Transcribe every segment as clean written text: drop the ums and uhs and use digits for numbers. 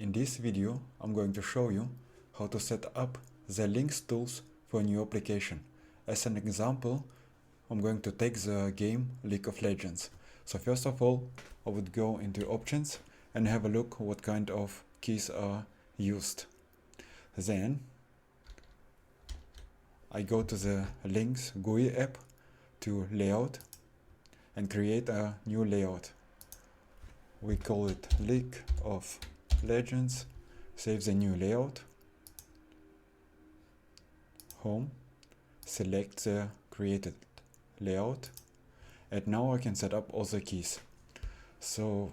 In this video, I'm going to show you how to set up the LYNX tools for a new application. As an example, I'm going to take the game League of Legends. So first of all, I would go into options and have a look what kind of keys are used. Then I go to the LYNX GUI app to layout and create a new layout. We call it League of Legends. Save the new layout. Home. Select the created layout. And now I can set up all the keys. So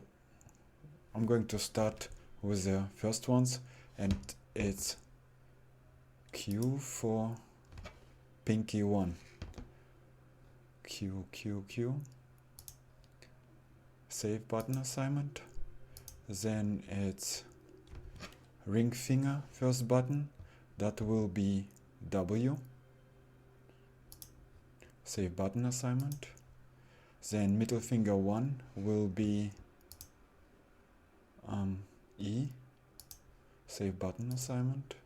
I'm going to start with the first ones, and it's Q for pinky 1. Q, Q, Q. Save button assignment. Then it's ring finger first button, that will be W. Save button assignment. Then middle finger 1 will be E. Save button assignment.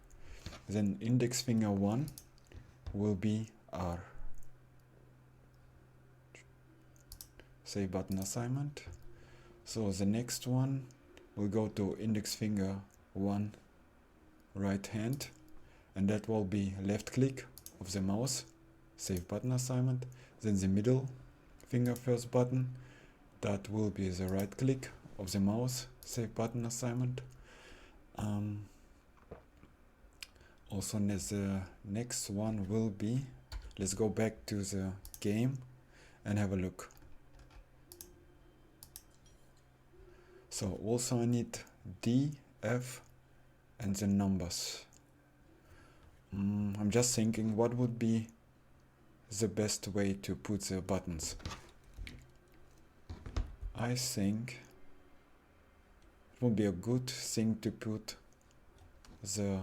Then index finger 1 will be R. Save button assignment. So the next one will go to index finger 1 right hand, and that will be left click of the mouse. Save button assignment. Then the middle finger first button, that will be the right click of the mouse. Save button assignment. Also the next one will be, let's go back to the game and have a look. So also I need D, F and the numbers. I'm just thinking what would be the best way to put the buttons. I think it would be a good thing to put the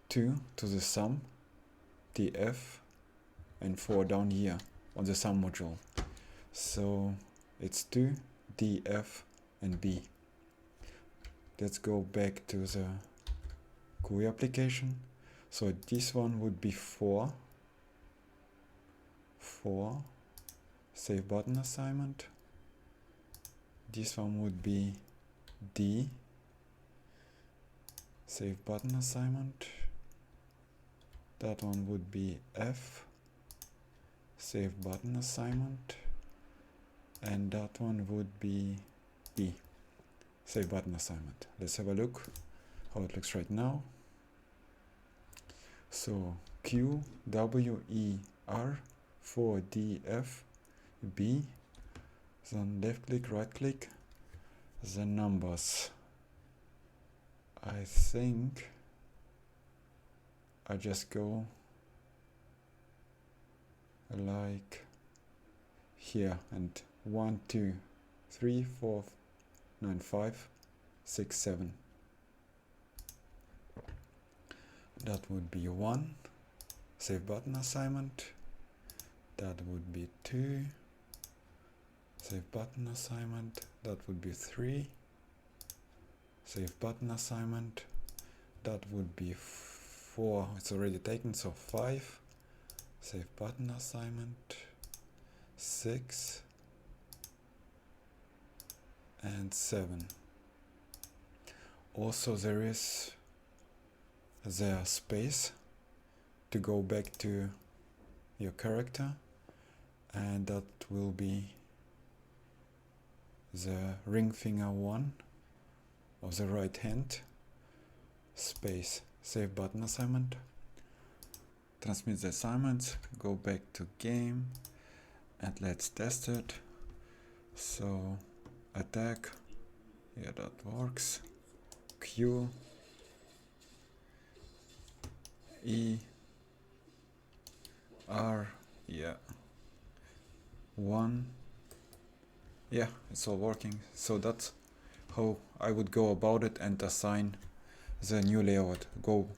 2 to the sum, the F, and 4 down here on the sum module. So it's 2, D, F and B. Let's go back to the GUI application. So this one would be 4. 4. Save button assignment. This one would be D. Save button assignment. That one would be F. Save button assignment. And that one would be E. Save button assignment. Let's have a look how it looks right now. So Q, W, E, R, 4, D, F, B. Then left click, right click. The numbers. I think I just go like here and 1, 2, 3, 4, 9, 5, 6, 7. That would be 1. Save button assignment. That would be 2. Save button assignment. That would be 3. Save button assignment. That would be 4. It's already taken, so 5. Save button assignment. 6. And 7. Also there is the space to go back to your character, and that will be the ring finger 1 of the right hand, space. Save button assignment. Transmit the assignments, go back to game and let's test it. So attack, yeah, that works. Q, E, R, yeah, 1, yeah, it's all working. So that's how I would go about it and assign the new layout. Go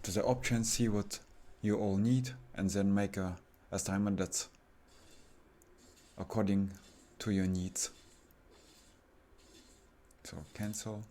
to the options, see what you all need, and then make a assignment that's according to your needs. So cancel.